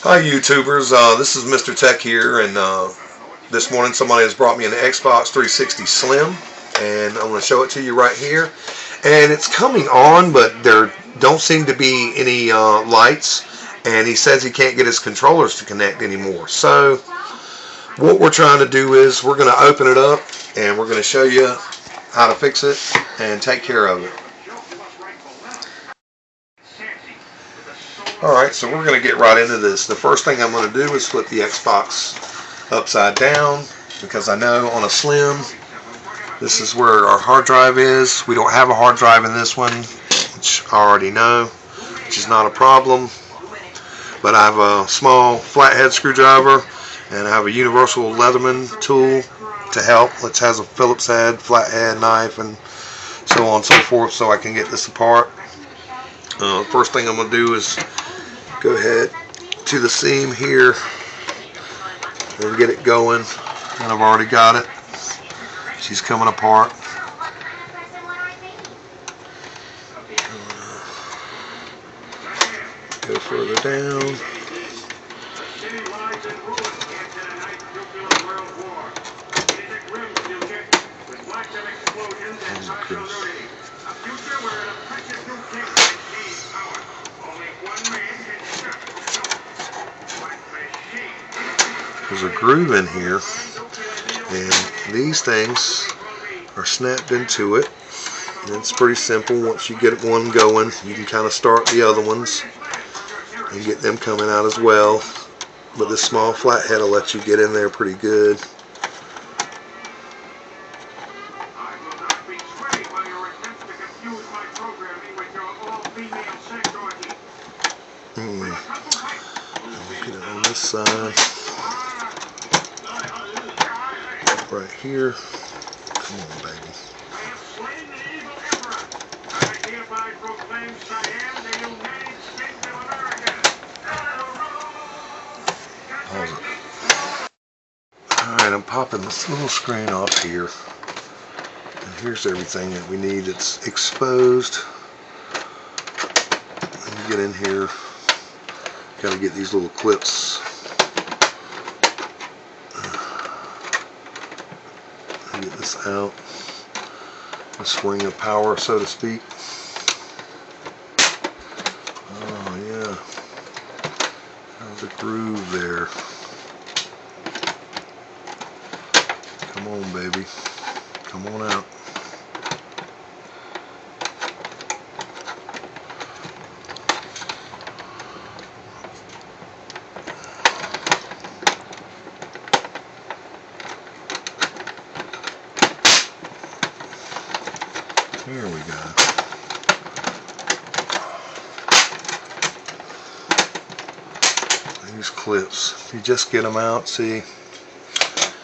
Hi YouTubers, this is Mr. Tech here, and this morning somebody has brought me an Xbox 360 Slim, and I'm going to show it to you right here. And it's coming on, but there don't seem to be any lights, and he says he can't get his controllers to connect anymore. So what we're trying to do is we're going to open it up, and we're going to show you how to fix it and take care of it. Alright, so we're going to get right into this. The first thing I'm going to do is flip the Xbox upside down, because I know on a Slim this is where our hard drive is. We don't have a hard drive in this one, which I already know, which is not a problem. But I have a small flathead screwdriver, and I have a universal Leatherman tool to help, which has a Phillips head, flathead, knife, and so on and so forth, so I can get this apart. First thing I'm going to do is go ahead to the seam here and get it going. And I've already got it. She's coming apart. Go further down. There's a groove in here, and these things are snapped into it, and it's pretty simple. Once you get one going, you can kind of start the other ones and get them coming out as well, but this small flathead will let you get in there pretty good. Get it on this side. Right here. Come on, baby. Pause it. Alright, I'm popping this little screen off here. And here's everything that we need. It's exposed. Let me get in here. Got to get these little clips. Get this out. A swing of power, so to speak. Oh yeah. There's a groove there. Come on, baby. Come on out. Here we go. These clips, you just get them out, see,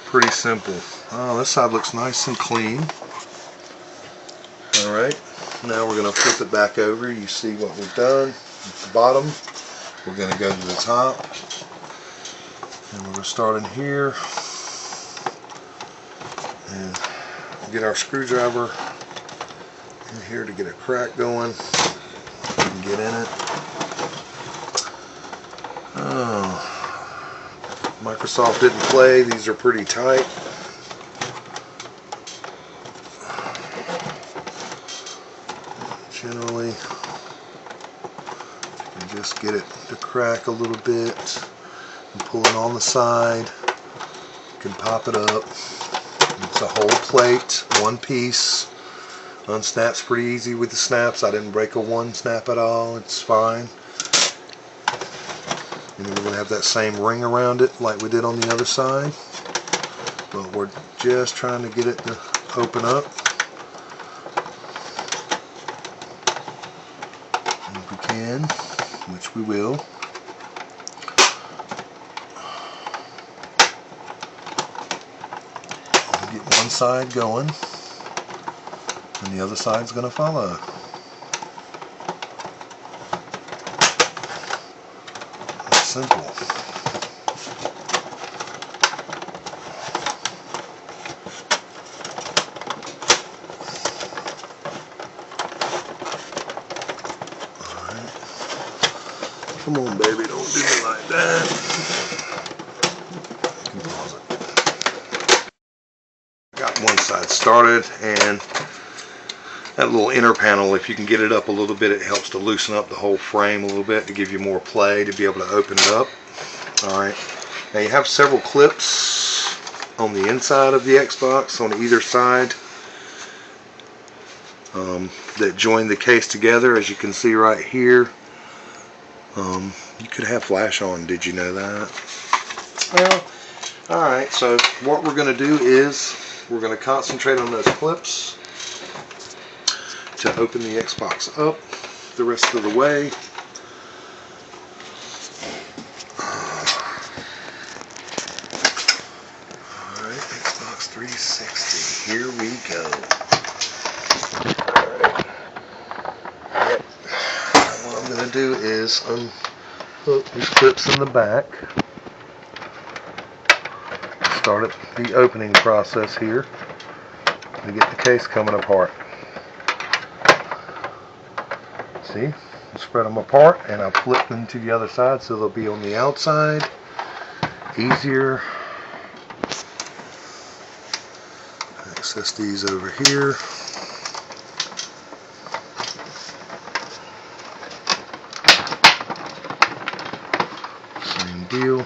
pretty simple. Oh, this side looks nice and clean. Alright, now we're going to flip it back over. You see what we've done at the bottom. We're going to go to the top, and we're going to start in here and get our screwdriver in here to get a crack going. You can get in it. Oh, Microsoft didn't play. These are pretty tight. Generally, you can just get it to crack a little bit and pull it on the side. You can pop it up. It's a whole plate, one piece. Unsnaps pretty easy with the snaps. I didn't break a one snap at all. It's fine. And then we're going to have that same ring around it like we did on the other side. But we're just trying to get it to open up. And if we can, which we will. We'll get one side going, and the other side's going to follow. It's simple. Come on, baby, don't do me like that. You can pause it. Got one side started, and that little inner panel, if you can get it up a little bit, it helps to loosen up the whole frame a little bit to give you more play to be able to open it up. Alright, now you have several clips on the inside of the Xbox on either side that join the case together, as you can see right here. You could have flash on, did you know that? Well, alright, so what we're going to do is we're going to concentrate on those clips to open the Xbox up the rest of the way. Alright, Xbox 360, here we go. Alright. Yep. What I'm going to do is unhook these clips in the back. Start the opening process here to get the case coming apart. See, spread them apart, and I flip them to the other side so they'll be on the outside. Easier. Access these over here. Same deal.